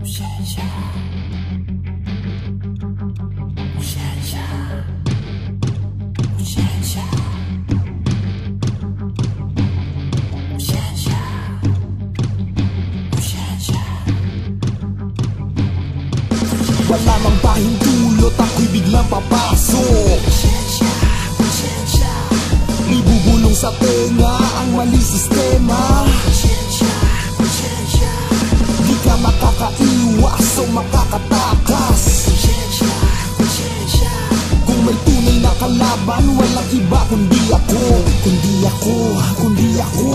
Konsensya, konsensya, konsensya, konsensya, konsensya. Wala mang pahintulot, ako'y biglang papasok. Konsensya, konsensya, Ibubulong sa tenga ang maling sistema. konsensya, konsensya, Di ka makakaiwas o makakatakas. konsensya, konsensya. Kung may tunay na kalaban, walang iba kundi ako. Kundi ako, kundi ako.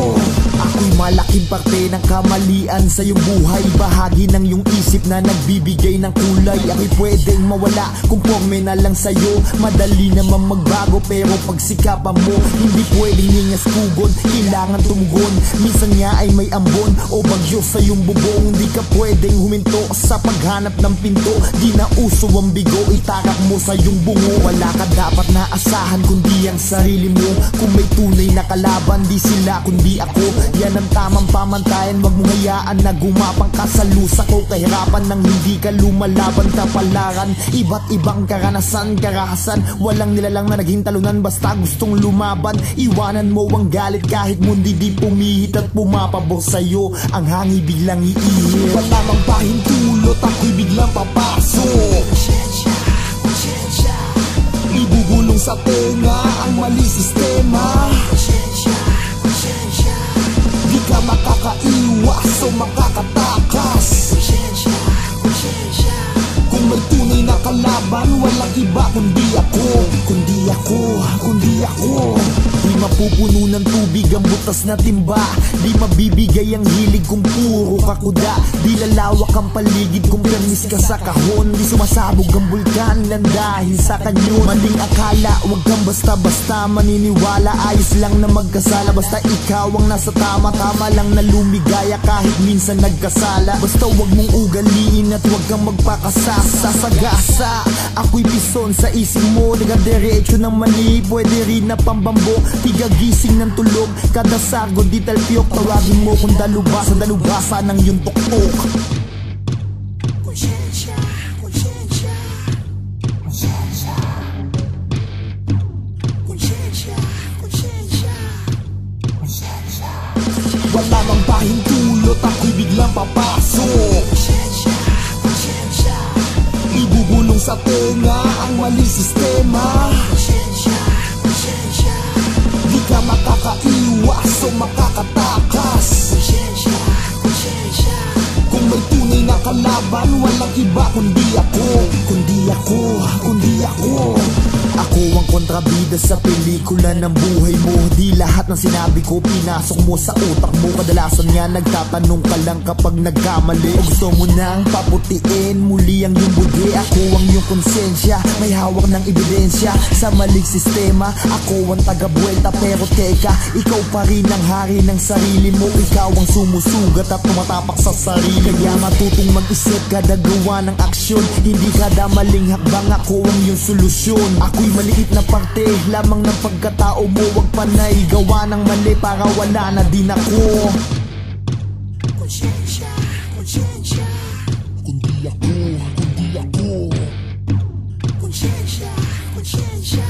Ako'y malaking parte ng kamalian sa iyong buhay. Bahagi ng iyong isip na nagbibigay ng kulay. Ako'y pwedeng mawala, conforme na lang sa'yo. Madali naman magbago pero pagsikapan mo, hindi pwedeng ningas kugon, kailangan tumugon. Minsan nga ay may ambon o bagyo sa iyong bubong. Di ka pwedeng huminto sa paghanap ng pinto. Di na uso ang bigo, itakak mo sa iyong bungo. Wala ka dapat na asahan kundi ang sarili mo. Kung may tunay na kalaban, di sila kundi ako. Yan ang tamang pamantayan, wag mong hayaan na gumapang ka sa lusa ko. Kahirapan nang hindi ka lumalaban, kapalaran. Iba't ibang karanasan, karahasan. Walang nilalang na naging talunan basta gustong lumaban. Iwanan mo ang galit kahit mundi di pumihit at pumapabor sa'yo. Ang hangi biglang iihit. Wala mang pahintulot, ako'y biglang papasok. Konsensya, konsensya, Ibubulong sa tenga ang maling sistema. konsensya, konsensya, Di ka makakaiwas o makakatakas. konsensya, konsensya. Kung may tunay na kalaban, walang iba kundi ako. Kundi ako, kundi ako. Di mapupuno ng tubig ang butas na timba. Di mabibigay ang hilig kung puro kakuda. Di lalawak ang paligid kung permis ka sa kahon. Di sumasabog ang bulkan lang dahil sa kanyon. Maling akala, wag kang basta-basta maniniwala. Ayos lang na magkasala basta ikaw ang nasa tama. Tama lang na lumigaya kahit minsan nagkasala. Basta wag mong ugaliin at wag kang magpakasasa sa gasa. Ako'y pison sa isip mo, nagadiretso ng mali. Pwede rin na pambambo, tigagising ng tulog. Kada sargo di talpiyok, tawagin mo kung dalubasa, dalubasa ng iyong tuktok. Konsensya, konsensya, konsensya, konsensya, konsensya, konsensya. Wala mang pahintulot, ako'y biglang papasok. Konsensya, konsensya, Ibubulong sa tenga ang maling sistema. konsensya, konsensya, Di ka makakaiwas o makakatakas. konsensya, konsensya. Kung may tunay na kalaban, walang iba kundi ako. Kundi ako, kundi ako. Ako ang kontrabida sa pelikula ng buhay mo. Di lahat ng sinabi ko pinasok mo sa utak mo. Kadalasan nga nagtatanong ka lang kapag nagkamali. O gusto mo nang paputiin muli ang iyong budi. Ako ang iyong konsensya, may hawak ng ebidensya sa maling sistema. Ako ang taga-buwelta pero teka, ikaw pa rin ang hari ng sarili mo. Ikaw ang sumusugat at tumatapak sa sarili. Kaya matutong mag-isip kada gawa ng aksyon. Hindi kada maling hakbang, ako ang iyong solusyon. Ako'y maliit na parte lamang ng pagkatao mo. Wag panay gawa ng mali para wala na din ako. Konsensya, konsensya, Kundi ako, kundi ako. konsensya, konsensya,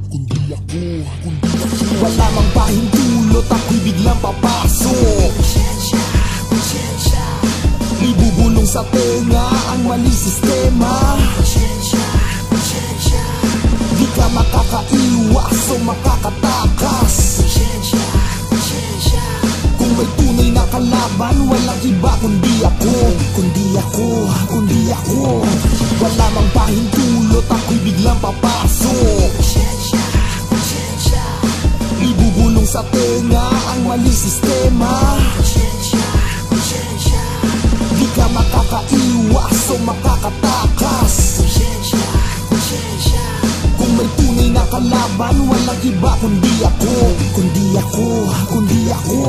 Kundi ako, kundi ako. Wala mang pahintulot, ako'y biglang papasok. konsensya, konsensya, Ibubulong sa tenga ang maling sistema. konsensya, konsensya, Di ka makakaiwas o makakatakas. konsensya, konsensya. Kung may tunay na kalaban, walang iba kundi ako. Kundi ako, kundi ako. Wala mang pahintulot, ako'y biglang papasok. Konsensya, konsensya, Ibubulong sa tenga ang maling sistema. konsensya, konsensya, Di ka makakaiwas o makakatakas. konsensya, konsensya. Kung may tunay na kalaban, walang iba kundi ako. Kundi ako, kundi ako.